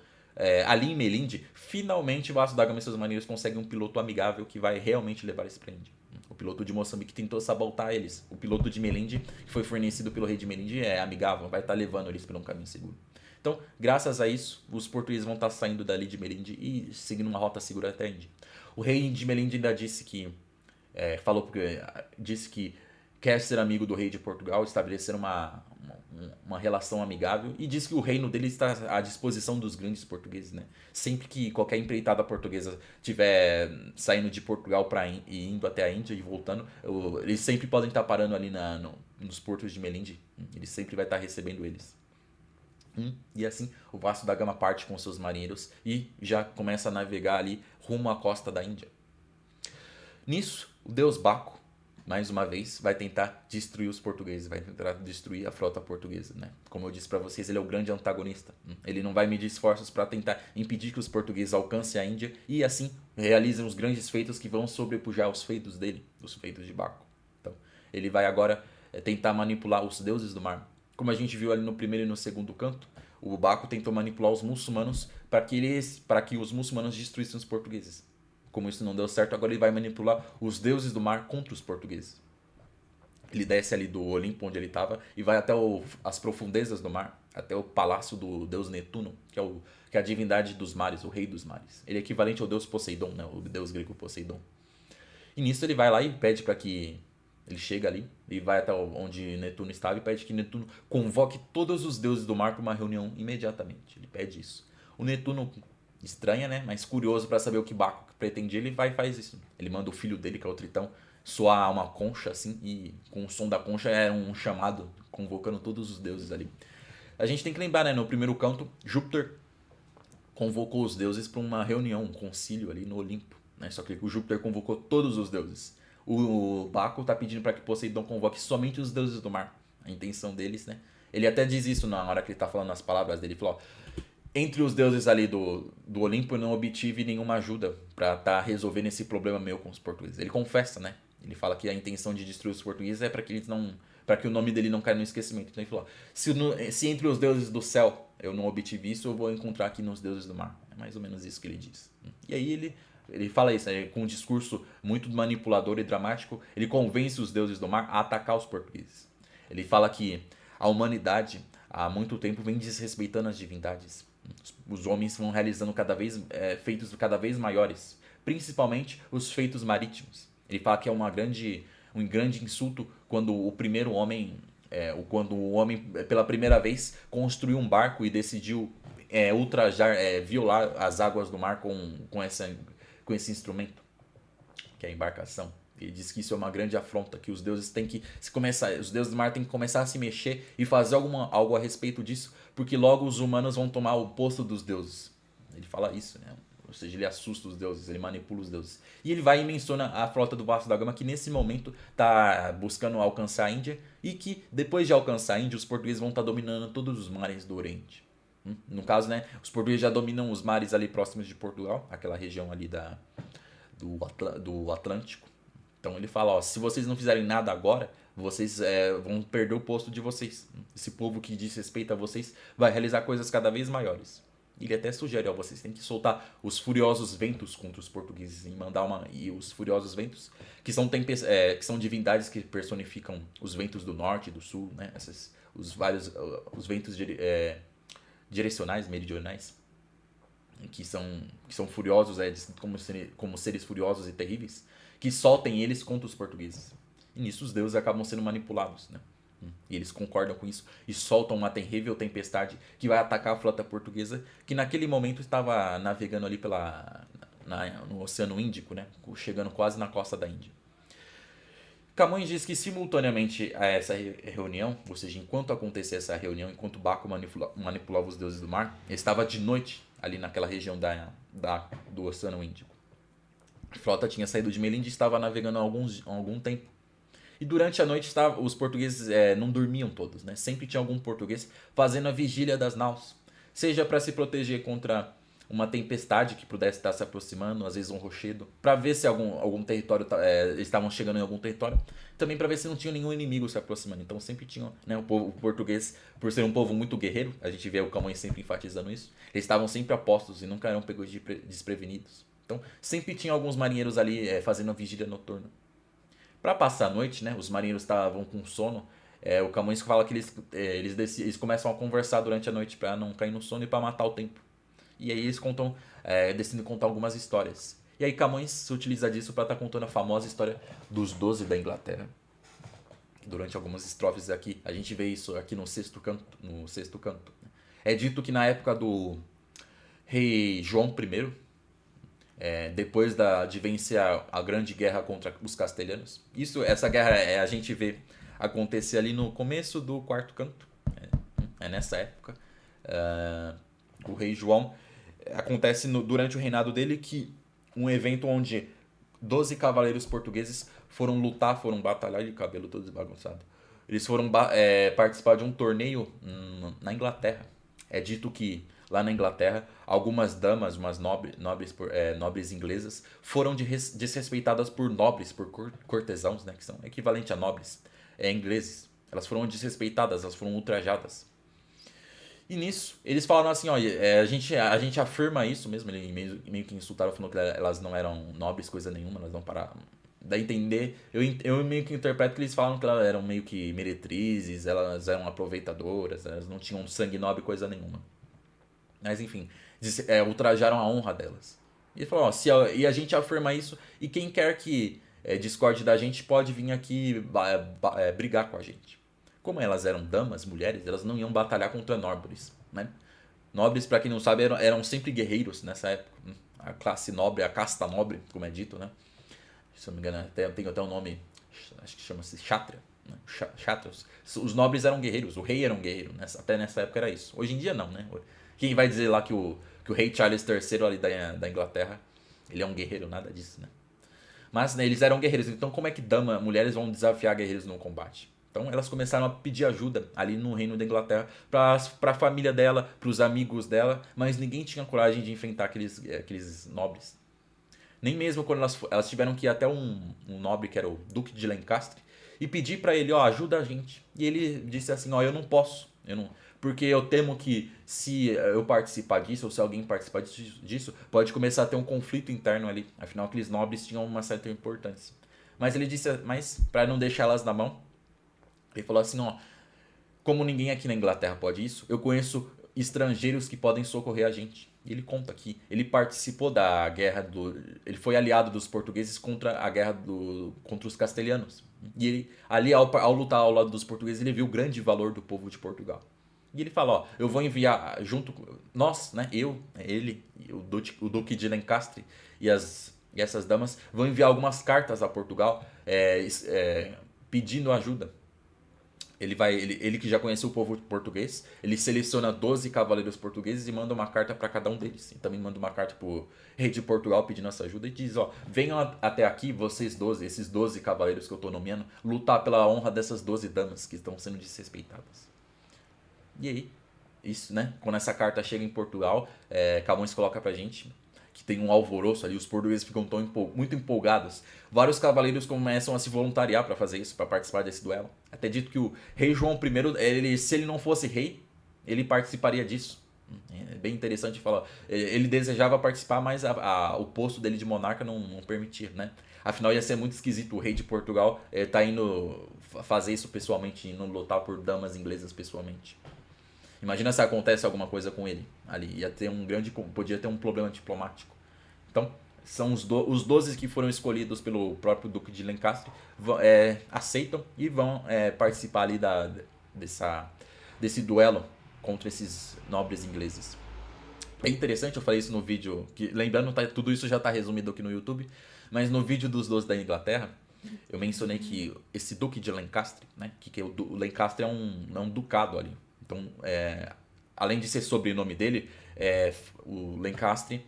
ali em Melinde, finalmente o Vasco da Gama e seus marinheiros conseguem um piloto amigável que vai realmente levar eles para a Índia. O piloto de Moçambique tentou sabotar eles. O piloto de Melinde, que foi fornecido pelo rei de Melinde, é amigável, vai estar levando eles por um caminho seguro. Então, graças a isso, os portugueses vão estar saindo dali de Melinde e seguindo uma rota segura até a Índia. O rei de Melinde ainda disse disse que quer ser amigo do rei de Portugal, estabelecer uma relação amigável, e diz que o reino dele está à disposição dos grandes portugueses, né? Sempre que qualquer empreitada portuguesa estiver saindo de Portugal e indo até a Índia e voltando, eles sempre podem estar parando ali nos portos de Melinde. Ele sempre vai estar recebendo eles. E assim o Vasco da Gama parte com seus marinheiros e já começa a navegar ali rumo à costa da Índia. Nisso, o deus Baco, mais uma vez, vai tentar destruir os portugueses, vai tentar destruir a frota portuguesa, né? Como eu disse para vocês, ele é o grande antagonista. Ele não vai medir esforços para tentar impedir que os portugueses alcancem a Índia e assim realizem os grandes feitos que vão sobrepujar os feitos dele, os feitos de Baco. Então, ele vai agora tentar manipular os deuses do mar. Como a gente viu ali no primeiro e no segundo canto, o Baco tentou manipular os muçulmanos para que os muçulmanos destruíssem os portugueses. Como isso não deu certo, agora ele vai manipular os deuses do mar contra os portugueses. Ele desce ali do Olimpo, onde ele estava, e vai até as profundezas do mar, até o palácio do deus Netuno, que é a divindade dos mares, o rei dos mares. Ele é equivalente ao deus Poseidon, né, o deus grego Poseidon. E nisso ele vai lá e pede para que... Ele chega ali e vai até onde Netuno estava e pede que Netuno convoque todos os deuses do mar para uma reunião imediatamente. Ele pede isso. O Netuno estranha, né? Mas curioso para saber o que Baco pretende, ele vai e faz isso. Ele manda o filho dele, que é o Tritão, soar uma concha assim, e com o som da concha era um chamado convocando todos os deuses ali. A gente tem que lembrar, né? No primeiro canto, Júpiter convocou os deuses para uma reunião, um concílio ali no Olimpo, né? Só que o Júpiter convocou todos os deuses. O Baco tá pedindo para que Poseidon convoque somente os deuses do mar. A intenção deles, né? Ele até diz isso na hora que ele tá falando as palavras dele. Ele falou, ó, entre os deuses ali do Olimpo eu não obtive nenhuma ajuda para tá resolvendo esse problema meu com os portugueses. Ele confessa, né? Ele fala que a intenção de destruir os portugueses é para que eles não, para que o nome dele não caia no esquecimento. Então ele falou, se entre os deuses do céu eu não obtive isso, eu vou encontrar aqui nos deuses do mar. É mais ou menos isso que ele diz. E aí ele fala isso, né? Com um discurso muito manipulador e dramático, ele convence os deuses do mar a atacar os portugueses. Ele fala que a humanidade há muito tempo vem desrespeitando as divindades. Os homens vão realizando feitos cada vez maiores, principalmente os feitos marítimos. Ele fala que é um grande insulto quando o primeiro homem, quando o homem pela primeira vez construiu um barco e decidiu ultrajar, violar as águas do mar com esse instrumento, que é a embarcação. Ele diz que isso é uma grande afronta, que os deuses têm que os deuses do mar têm que começar a se mexer e fazer algo a respeito disso, porque logo os humanos vão tomar o posto dos deuses. Ele fala isso, né? Ou seja, ele assusta os deuses, ele manipula os deuses. E ele vai e menciona a frota do Vasco da Gama, que nesse momento está buscando alcançar a Índia, e que depois de alcançar a Índia, os portugueses vão estar dominando todos os mares do Oriente. No caso, né, os portugueses já dominam os mares ali próximos de Portugal, aquela região ali do Atlântico. Então ele fala, ó, se vocês não fizerem nada agora, vocês vão perder o posto de vocês. Esse povo que diz respeito a vocês vai realizar coisas cada vez maiores. Ele até sugere, ó, vocês têm que soltar os furiosos ventos contra os portugueses e os furiosos ventos, que são que são divindades que personificam os ventos do norte e do sul, né? Os ventos direcionais, meridionais, que são furiosos, como seres furiosos e terríveis, que soltem eles contra os portugueses. E nisso os deuses acabam sendo manipulados, né? E eles concordam com isso e soltam uma terrível tempestade que vai atacar a frota portuguesa, que naquele momento estava navegando ali no Oceano Índico, né? Chegando quase na costa da Índia. Camões diz que simultaneamente a essa reunião, ou seja, enquanto acontecia essa reunião, enquanto Baco manipulava os deuses do mar, estava de noite ali naquela região do Oceano Índico. A frota tinha saído de Melinde e estava navegando há algum tempo. E durante a noite os portugueses não dormiam todos, né? Sempre tinha algum português fazendo a vigília das naus. Seja para se proteger contra uma tempestade que pudesse estar se aproximando, às vezes um rochedo, para ver se algum território eles estavam chegando em algum território, também para ver se não tinha nenhum inimigo se aproximando. Então sempre tinham, né, o português, por ser um povo muito guerreiro, a gente vê o Camões sempre enfatizando isso, eles estavam sempre a postos e nunca eram pegos desprevenidos. Então sempre tinha alguns marinheiros ali fazendo a vigília noturna. Para passar a noite, né, os marinheiros estavam com sono. O Camões fala que eles começam a conversar durante a noite para não cair no sono e para matar o tempo. E aí eles decidem contar algumas histórias. E aí Camões se utiliza disso para estar contando a famosa história dos 12 da Inglaterra. Durante algumas estrofes aqui, a gente vê isso aqui no sexto canto. É dito que na época do rei João I, depois de vencer a grande guerra contra os castelhanos. Essa guerra a gente vê acontecer ali no começo do quarto canto. Nessa época. O rei João, acontece durante o reinado dele que um evento onde 12 cavaleiros portugueses foram batalhar, de cabelo todo desbagunçado. Eles foram participar de um torneio na Inglaterra. É dito que lá na Inglaterra, algumas damas, umas nobres inglesas, foram desrespeitadas por nobres, por cortesãos, né, que são equivalente a nobres ingleses. Elas foram desrespeitadas, elas foram ultrajadas. E nisso, eles falaram assim, ó, a gente afirma isso mesmo, ele meio que insultaram, falando que elas não eram nobres, coisa nenhuma, elas não pararam. Daí entender, eu meio que interpreto que eles falam que elas eram meio que meretrizes, elas eram aproveitadoras, elas não tinham sangue nobre, coisa nenhuma. Mas enfim, ultrajaram a honra delas. E ele falou, ó, e a gente afirma isso, e quem quer que discorde da gente pode vir aqui brigar com a gente. Como elas eram damas, mulheres, elas não iam batalhar contra nobres, né? Nobres, para quem não sabe, eram sempre guerreiros nessa época. A classe nobre, a casta nobre, como é dito, né? Se eu não me engano, tem até um nome, acho que chama-se Kshatriya. né? Chatos. Os nobres eram guerreiros, o rei era um guerreiro, né? Até nessa época era isso. Hoje em dia não, né? Quem vai dizer lá que o rei Charles III ali da Inglaterra, ele é um guerreiro, nada disso, né? Mas né, eles eram guerreiros, então como é que mulheres vão desafiar guerreiros no combate? Então elas começaram a pedir ajuda ali no reino da Inglaterra para a família dela, para os amigos dela, mas ninguém tinha coragem de enfrentar aqueles nobres. Nem mesmo quando elas tiveram que ir até um nobre que era o Duque de Lancaster e pedir para ele, ó, ajuda a gente. E ele disse assim, ó, eu não posso, porque eu temo que se eu participar disso, ou se alguém participar disso, pode começar a ter um conflito interno ali. Afinal, aqueles nobres tinham uma certa importância. Mas ele disse, mas para não deixá-las na mão, ele falou assim, ó, como ninguém aqui na Inglaterra pode isso, eu conheço estrangeiros que podem socorrer a gente. E ele conta aqui, ele participou da guerra ele foi aliado dos portugueses contra a guerra contra os castelhanos. E ele, ali ao lutar ao lado dos portugueses, ele viu o grande valor do povo de Portugal. E ele fala, ó, eu vou enviar junto nós, né, ele, o Duque de Lancaster e essas damas vão enviar algumas cartas a Portugal pedindo ajuda. Ele que já conhece o povo português, ele seleciona 12 cavaleiros portugueses e manda uma carta para cada um deles. E também manda uma carta pro rei de Portugal pedindo essa ajuda e diz, ó, venham até aqui vocês 12, esses 12 cavaleiros que eu tô nomeando, lutar pela honra dessas 12 damas que estão sendo desrespeitadas. E aí, isso, né? Quando essa carta chega em Portugal, Camões coloca pra gente que tem um alvoroço ali, os portugueses ficam muito empolgados. Vários cavaleiros começam a se voluntariar para fazer isso, para participar desse duelo. Até dito que o rei João I, se ele não fosse rei, ele participaria disso. É bem interessante falar. Ele desejava participar, mas o posto dele de monarca não permitia, né? Afinal, ia ser muito esquisito o rei de Portugal tá indo fazer isso pessoalmente, indo lutar por damas inglesas pessoalmente. Imagina se acontece alguma coisa com ele ali. Podia ter um problema diplomático. Então, são os 12 que foram escolhidos pelo próprio Duque de Lancaster aceitam e vão participar ali desse duelo contra esses nobres ingleses. É interessante, eu falei isso no vídeo, que lembrando, tudo isso já está resumido aqui no YouTube, mas no vídeo dos 12 da Inglaterra, eu mencionei que esse Duque de Lancaster, né, o Lancaster é um ducado ali. Então, além de ser sobrenome dele, o Lancaster,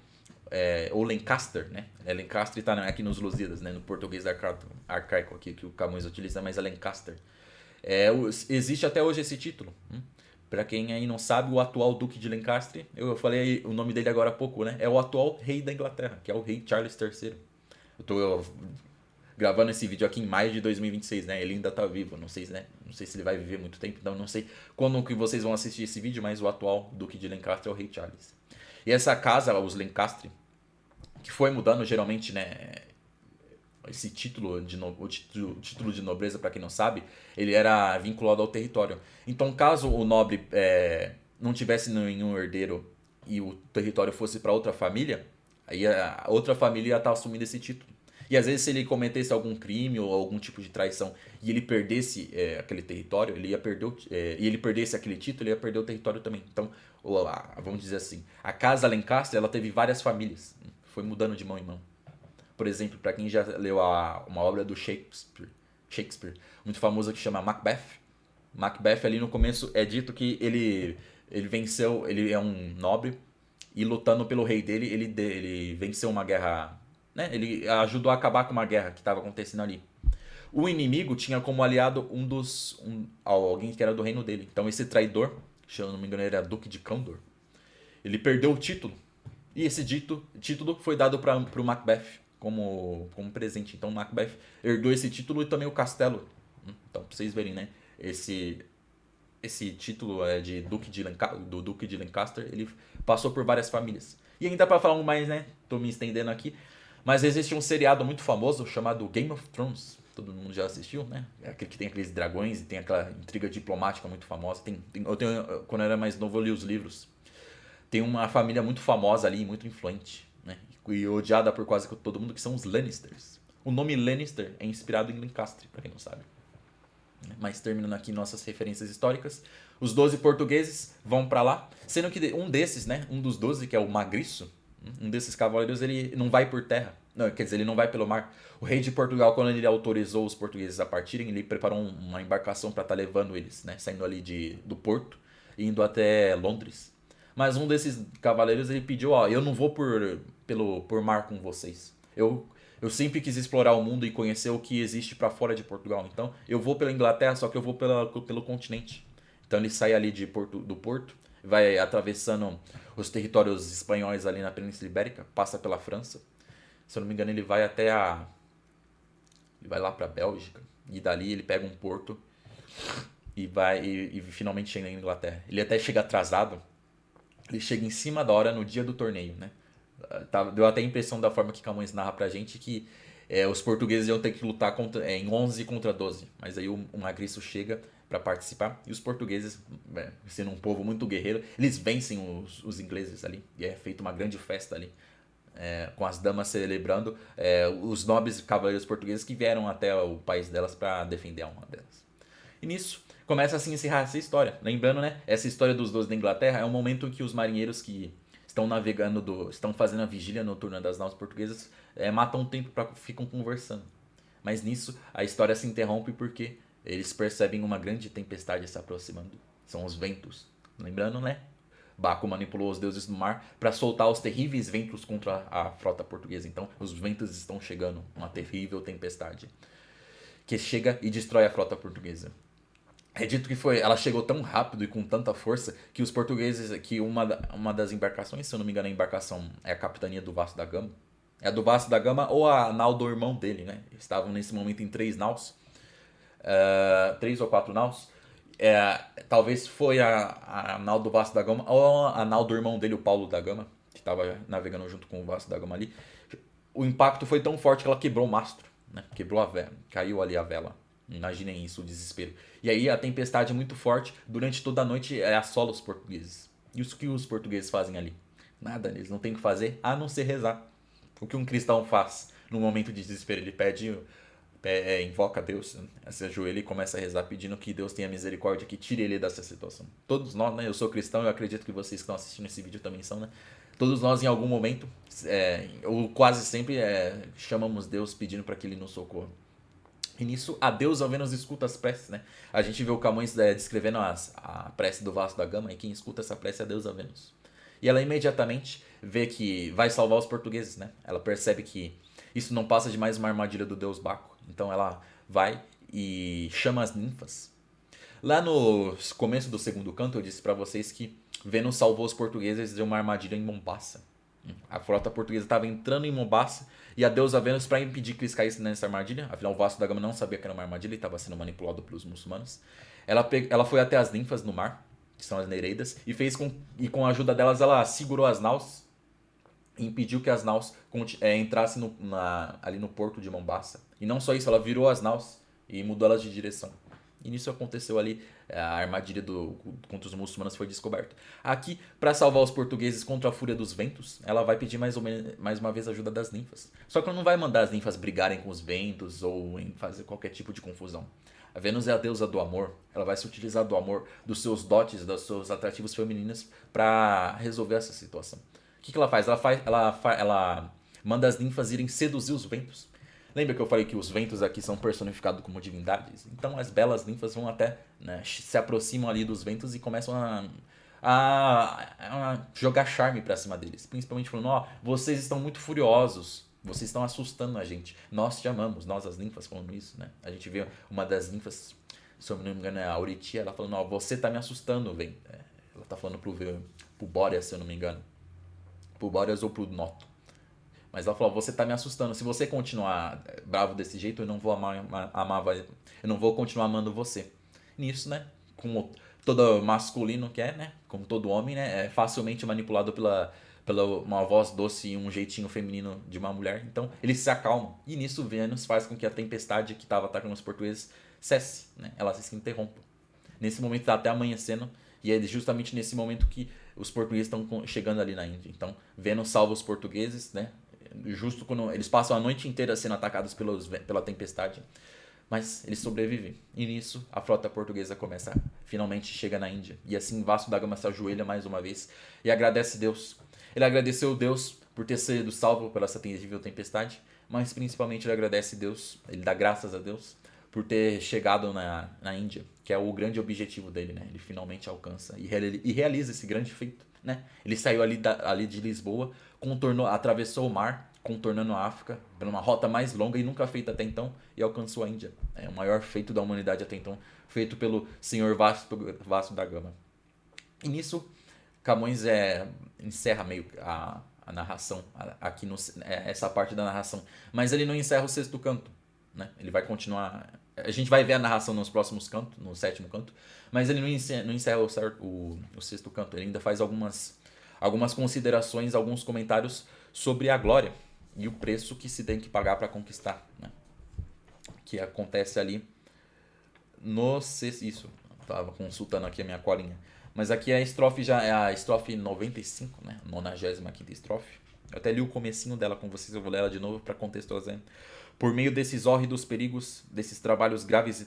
ou Lancaster, né? Lancaster está aqui nos Lusíadas, né? No português arcaico aqui que o Camões utiliza, mas é Lancaster. Existe até hoje esse título. Para quem aí não sabe, o atual Duque de Lancaster, eu falei o nome dele agora há pouco, né? É o atual rei da Inglaterra, que é o rei Charles III. Eu tô gravando esse vídeo aqui em maio de 2026, né? Ele ainda tá vivo, não sei, né? Não sei se ele vai viver muito tempo, então não sei quando que vocês vão assistir esse vídeo, mas o atual Duque de Lancaster é o rei Charles. E essa casa, os Lancaster, que foi mudando geralmente, né? Esse título o título de nobreza, para quem não sabe, ele era vinculado ao território. Então, caso o nobre não tivesse nenhum herdeiro e o território fosse para outra família, aí a outra família ia estar assumindo esse título. E às vezes, se ele cometesse algum crime ou algum tipo de traição e ele perdesse aquele território, ele ia perder e ele perdesse aquele título, ele ia perder o território também. Então, vamos dizer assim, a casa Lancaster, ela teve várias famílias, foi mudando de mão em mão. Por exemplo, para quem já leu uma obra do Shakespeare, muito famosa, que chama Macbeth. Macbeth, ali no começo, é dito que ele venceu, ele é um nobre, e lutando pelo rei dele, ele venceu uma guerra, né? Ele ajudou a acabar com uma guerra que estava acontecendo ali. O inimigo tinha como aliado alguém que era do reino dele. Então esse traidor, se eu não me engano, era Duque de Condor, ele perdeu o título. E esse título foi dado para o Macbeth como presente. Então Macbeth herdou esse título e também o castelo. Então, pra vocês verem, né? Esse título do Duque de Lancaster, ele passou por várias famílias. E ainda para falar um mais, né? Tô me estendendo aqui. Mas existe um seriado muito famoso chamado Game of Thrones. Todo mundo já assistiu, né? É aquele que tem aqueles dragões e tem aquela intriga diplomática muito famosa. Quando eu era mais novo, eu li os livros. Tem uma família muito famosa ali, muito influente, né? E odiada por quase todo mundo, que são os Lannisters. O nome Lannister é inspirado em Lancaster, para quem não sabe. Mas terminando aqui nossas referências históricas, os 12 portugueses vão para lá, sendo que um desses, né, um dos 12, que é o Magriço, Um desses cavaleiros, ele não vai por terra. Não, quer dizer, ele não vai pelo mar. O rei de Portugal, quando ele autorizou os portugueses a partirem, ele preparou uma embarcação para estar levando eles, né? Saindo ali do porto e indo até Londres. Mas um desses cavaleiros, ele pediu, ó, eu não vou por mar com vocês. Eu sempre quis explorar o mundo e conhecer o que existe para fora de Portugal. Então, eu vou pela Inglaterra, só que eu vou pelo continente. Então ele sai ali do porto, vai atravessando os territórios espanhóis ali na Península Ibérica, passa pela França. Se eu não me engano, ele vai ele vai lá para Bélgica e dali ele pega um porto e finalmente chega na Inglaterra. Ele até chega atrasado. Ele chega em cima da hora no dia do torneio, né? Deu até a impressão da forma que Camões narra pra gente que os portugueses iam ter que lutar em 11 contra 12. Mas aí o Magriço chega para participar. E os portugueses, sendo um povo muito guerreiro, eles vencem os ingleses ali. E é feita uma grande festa ali. Com as damas celebrando os nobres cavaleiros portugueses que vieram até o país delas para defender a honra delas. E nisso começa assim a encerrar essa história. Lembrando, né? Essa história dos 12 da Inglaterra é um momento em que os marinheiros que estão navegando, estão fazendo a vigília noturna das naus portuguesas, matam um tempo para ficam conversando. Mas nisso a história se interrompe porque eles percebem uma grande tempestade se aproximando. São os ventos. Lembrando, né? Baco manipulou os deuses do mar para soltar os terríveis ventos contra a frota portuguesa. Então, os ventos estão chegando, uma terrível tempestade que chega e destrói a frota portuguesa. É dito que ela chegou tão rápido e com tanta força que os portugueses, que uma das embarcações, se eu não me engano, a embarcação é a capitania do Vasco da Gama. É a do Vasco da Gama ou a nau do irmão dele, né? Estavam nesse momento em 3 naus. 3 ou 4 naus. Talvez foi a nau do Vasco da Gama ou a nau do irmão dele, o Paulo da Gama, que estava navegando junto com o Vasco da Gama ali. O impacto foi tão forte que ela quebrou o mastro, né? Quebrou a vela, caiu ali a vela. Imaginem isso, o desespero. E aí a tempestade é muito forte, durante toda a noite assola os portugueses. E o que os portugueses fazem ali? Nada, eles não têm o que fazer a não ser rezar. O que um cristão faz no momento de desespero? Ele invoca Deus, se ajoelha e começa a rezar pedindo que Deus tenha misericórdia, que tire ele dessa situação. Todos nós, né? Eu sou cristão, eu acredito que vocês que estão assistindo esse vídeo também são, né? Todos nós em algum momento, ou quase sempre, chamamos Deus pedindo para que ele nos socorra. E nisso, a deusa Vênus escuta as preces, né? A gente vê o Camões descrevendo a prece do Vasco da Gama, e quem escuta essa prece é a deusa Vênus. E ela imediatamente vê que vai salvar os portugueses, né? Ela percebe que isso não passa de mais uma armadilha do deus Baco. Então ela vai e chama as ninfas. Lá no começo do segundo canto, eu disse para vocês que Vênus salvou os portugueses de uma armadilha em Mombasa. A frota portuguesa estava entrando em Mombasa e a deusa Vênus, para impedir que eles caíssem nessa armadilha, afinal o Vasco da Gama não sabia que era uma armadilha e estava sendo manipulado pelos muçulmanos, ela foi até as ninfas no mar, que são as Nereidas, e com a ajuda delas ela segurou as naus e impediu que as naus entrassem ali no porto de Mombasa. E não só isso, ela virou as naus e mudou elas de direção. E nisso aconteceu ali, a armadilha contra os muçulmanos foi descoberta. Aqui, para salvar os portugueses contra a fúria dos ventos, ela vai pedir mais uma vez a ajuda das ninfas. Só que ela não vai mandar as ninfas brigarem com os ventos ou em fazer qualquer tipo de confusão. A Vênus é a deusa do amor, ela vai se utilizar do amor, dos seus dotes, dos seus atrativos femininos para resolver essa situação. O que ela faz? Ela manda as ninfas irem seduzir os ventos. Lembra que eu falei que os ventos aqui são personificados como divindades? Então as belas ninfas vão até, né, se aproximam ali dos ventos e começam a jogar charme pra cima deles. Principalmente falando, ó, vocês estão muito furiosos, vocês estão assustando a gente. Nós te amamos, nós as ninfas falando isso, né? A gente vê uma das ninfas, se eu não me engano é a Auritia, ela falando, ó, você tá me assustando, vem. Ela tá falando pro Bóreas, se eu não me engano. Pro Bóreas ou pro Noto. Mas ela falou, você tá me assustando. Se você continuar bravo desse jeito, eu não vou eu não vou continuar amando você. Nisso, né? Como todo masculino que né? Como todo homem, né? É facilmente manipulado pela uma voz doce e um jeitinho feminino de uma mulher. Então, eles se acalmam. E nisso, Vênus faz com que a tempestade que estava atacando os portugueses cesse, né? Ela se interrompa. Nesse momento tá até amanhecendo. E é justamente nesse momento que os portugueses estão chegando ali na Índia. Então, Vênus salva os portugueses, né? Justo quando eles passam a noite inteira sendo atacados pela tempestade, mas eles sobrevivem. E nisso a frota portuguesa finalmente chega na Índia. E assim Vasco da Gama se ajoelha mais uma vez e agradece Deus. Ele agradeceu Deus por ter sido salvo pela essa terrível tempestade, mas principalmente ele agradece a Deus, ele dá graças a Deus por ter chegado na Índia, que é o grande objetivo dele, né? Ele finalmente alcança e realiza esse grande feito, né? Ele saiu ali de Lisboa, atravessou o mar, contornando a África, por uma rota mais longa e nunca feita até então, e alcançou a Índia. É o maior feito da humanidade até então, feito pelo senhor Vasco da Gama. E nisso, Camões encerra meio a narração, aqui essa parte da narração. Mas ele não encerra o sexto canto, né? Ele vai continuar. A gente vai ver a narração nos próximos cantos, no sétimo canto, mas ele não encerra o sexto canto. Ele ainda faz algumas considerações, alguns comentários sobre a glória e o preço que se tem que pagar para conquistar, né? Que acontece ali no sexto. Isso, estava consultando aqui a minha colinha. Mas aqui a estrofe já é a estrofe 95, né? 95ª estrofe. Eu até li o comecinho dela com vocês, eu vou ler ela de novo para contextualizar. Por meio desses hórridos perigos, desses trabalhos graves e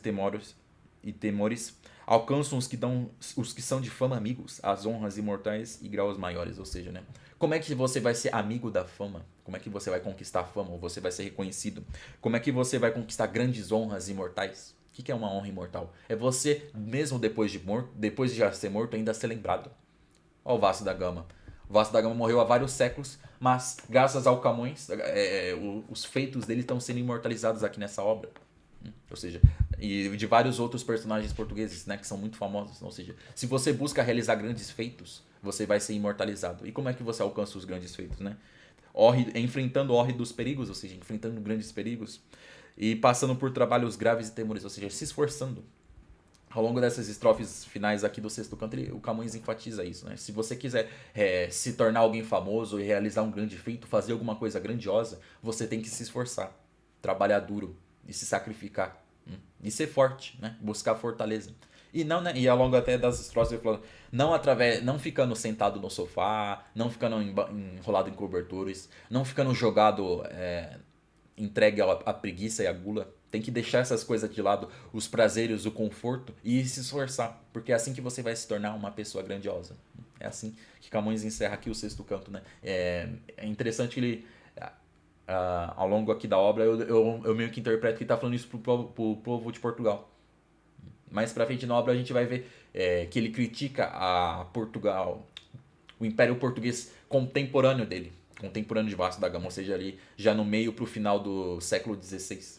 temores, alcançam os que são de fama amigos, as honras imortais e graus maiores. Ou seja, né? Como é que você vai ser amigo da fama? Como é que você vai conquistar a fama? Ou você vai ser reconhecido? Como é que você vai conquistar grandes honras imortais? O que é uma honra imortal? É você, mesmo depois de já ser morto, ainda ser lembrado. Olha o Vasco da Gama. O Vasco da Gama morreu há vários séculos, mas graças ao Camões, os feitos dele estão sendo imortalizados aqui nessa obra. Ou seja, e de vários outros personagens portugueses, né, que são muito famosos. Ou seja, se você busca realizar grandes feitos, você vai ser imortalizado. E como é que você alcança os grandes feitos, né? Enfrentando hórridos perigos, ou seja, enfrentando grandes perigos e passando por trabalhos graves e temores, ou seja, se esforçando. Ao longo dessas estrofes finais aqui do sexto canto, o Camões enfatiza isso, né? Se você quiser se tornar alguém famoso e realizar um grande feito, fazer alguma coisa grandiosa, você tem que se esforçar, trabalhar duro e se sacrificar. E ser forte, né? Buscar fortaleza. E não, né? E ao longo até das estrofes ele fala, não ficando sentado no sofá, não ficando enrolado em cobertores, não ficando jogado entregue à preguiça e à gula. Tem que deixar essas coisas de lado, os prazeres, o conforto e se esforçar, porque é assim que você vai se tornar uma pessoa grandiosa. É assim que Camões encerra aqui o sexto canto, né? É interessante que ele, ao longo aqui da obra, eu meio que interpreto que ele está falando isso pro povo de Portugal. Mais pra frente na obra a gente vai ver que ele critica a Portugal, o Império Português contemporâneo dele, contemporâneo de Vasco da Gama, ou seja, ali já no meio pro final do século XVI.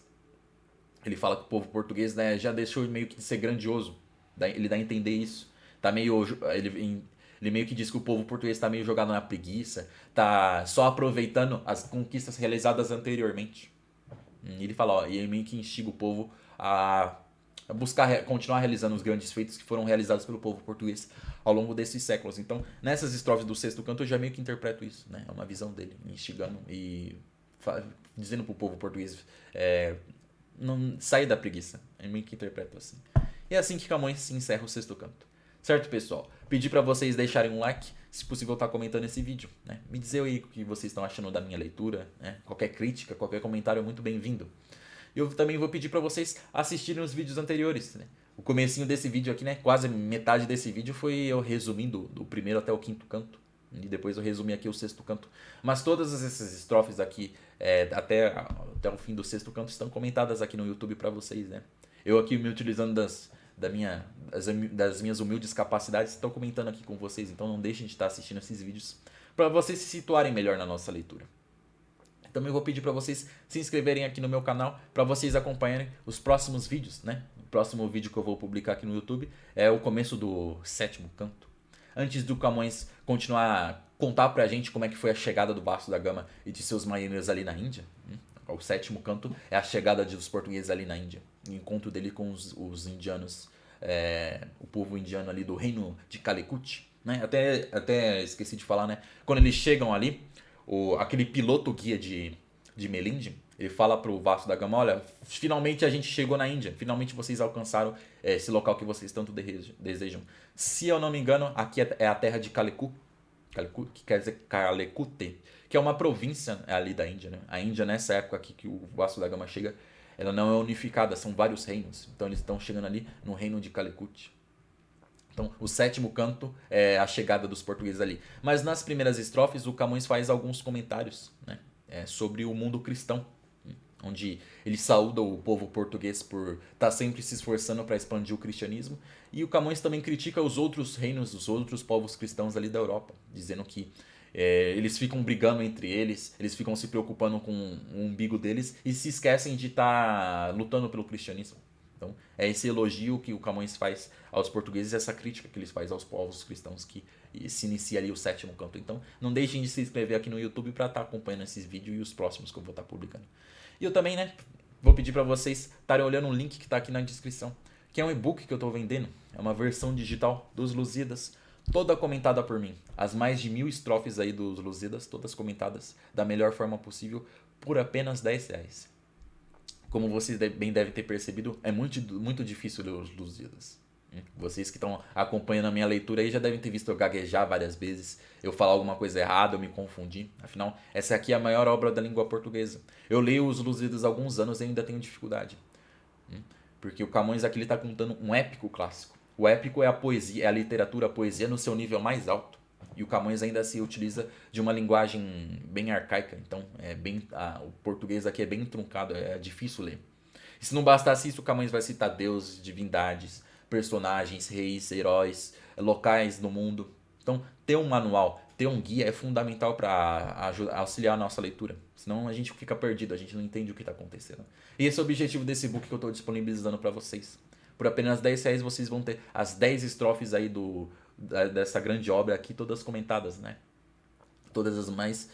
Ele fala que o povo português, né, já deixou meio que de ser grandioso. Ele dá a entender isso. Tá meio, ele meio que diz que o povo português está meio jogado na preguiça, tá só aproveitando as conquistas realizadas anteriormente. E ele fala, ó, e ele meio que instiga o povo a buscar continuar realizando os grandes feitos que foram realizados pelo povo português ao longo desses séculos. Então, nessas estrofes do sexto canto, eu já meio que interpreto isso, né? É uma visão dele, instigando e dizendo pro povo português não sair da preguiça. É meio que interpreto assim. E é assim que Camões encerra o sexto canto. Certo, pessoal? Pedi para vocês deixarem um like, se possível tá comentando esse vídeo, né? Me dizer aí o que vocês estão achando da minha leitura, né? Qualquer crítica, qualquer comentário é muito bem-vindo. E eu também vou pedir para vocês assistirem os vídeos anteriores, né? O comecinho desse vídeo aqui, né? Quase metade desse vídeo foi eu resumindo do primeiro até o quinto canto. E depois eu resumi aqui o sexto canto. Mas todas essas estrofes aqui, até o fim do sexto canto, estão comentadas aqui no YouTube para vocês, né? Eu aqui me utilizando das minhas humildes capacidades, estou comentando aqui com vocês. Então não deixem de estar assistindo esses vídeos para vocês se situarem melhor na nossa leitura. Também vou pedir para vocês se inscreverem aqui no meu canal para vocês acompanharem os próximos vídeos, né? O próximo vídeo que eu vou publicar aqui no YouTube é o começo do sétimo canto. Antes do Camões contar pra gente como é que foi a chegada do Vasco da Gama e de seus marinheiros ali na Índia. O sétimo canto é a chegada dos portugueses ali na Índia. O encontro dele com os indianos, o povo indiano ali do reino de Calicut. Né? Até esqueci de falar, né? Quando eles chegam ali, aquele piloto guia de Melinde, ele fala pro Vasco da Gama, olha, finalmente a gente chegou na Índia, finalmente vocês alcançaram esse local que vocês tanto desejam. Se eu não me engano, aqui é a terra de Calicut, que quer dizer Calicut, que é uma província ali da Índia, né? A Índia, nessa época aqui que o Vasco da Gama chega, ela não é unificada, são vários reinos. Então eles estão chegando ali no reino de Calicut. Então, o sétimo canto é a chegada dos portugueses ali. Mas nas primeiras estrofes, o Camões faz alguns comentários, né, sobre o mundo cristão, onde ele saúda o povo português por estar sempre se esforçando para expandir o cristianismo. E o Camões também critica os outros reinos, os outros povos cristãos ali da Europa, dizendo que eles ficam brigando entre eles ficam se preocupando com o umbigo deles e se esquecem de estar lutando pelo cristianismo. Então, é esse elogio que o Camões faz aos portugueses, essa crítica que eles faz aos povos cristãos que se inicia ali o sétimo canto. Então, não deixem de se inscrever aqui no YouTube para estar acompanhando esses vídeos e os próximos que eu vou estar publicando. E eu também, né, vou pedir para vocês estarem olhando um link que está aqui na descrição, que é um e-book que eu estou vendendo. É uma versão digital dos Lusíadas, toda comentada por mim. As mais de 1000 estrofes aí dos Lusíadas, todas comentadas da melhor forma possível, por apenas R$10. Como vocês bem devem ter percebido, é muito difícil ler os Lusíadas. Vocês que estão acompanhando a minha leitura aí já devem ter visto eu gaguejar várias vezes, eu falar alguma coisa errada, eu me confundir. Afinal, essa aqui é a maior obra da língua portuguesa. Eu leio os Lusíadas há alguns anos e ainda tenho dificuldade. Porque o Camões aqui está contando um épico clássico. O épico é a poesia, é a literatura, a poesia no seu nível mais alto. E o Camões ainda se utiliza de uma linguagem bem arcaica. Então, o português aqui é bem truncado, é difícil ler. E se não bastasse isso, o Camões vai citar deuses, divindades, personagens, reis, heróis, locais no mundo. Então, ter um manual, ter um guia é fundamental para auxiliar a nossa leitura. Senão a gente fica perdido, a gente não entende o que está acontecendo. E esse é o objetivo desse book que eu estou disponibilizando para vocês. Por apenas R$10 vocês vão ter as 10 estrofes aí dessa grande obra aqui, todas comentadas, né? Todas as mais...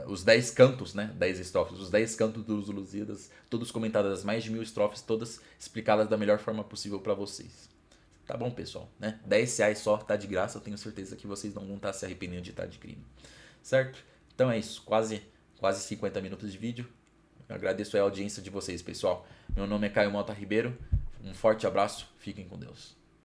os 10 cantos, né? 10 estrofes, os 10 cantos dos Lusíadas, todos comentados, as mais de 1000 estrofes, todas explicadas da melhor forma possível para vocês. Tá bom, pessoal, né? R$10 só, tá de graça, eu tenho certeza que vocês não vão estar se arrependendo de estar adquirindo. Certo? Então é isso, quase 50 minutos de vídeo. Eu agradeço a audiência de vocês, pessoal. Meu nome é Caio Mota Ribeiro. Um forte abraço, fiquem com Deus.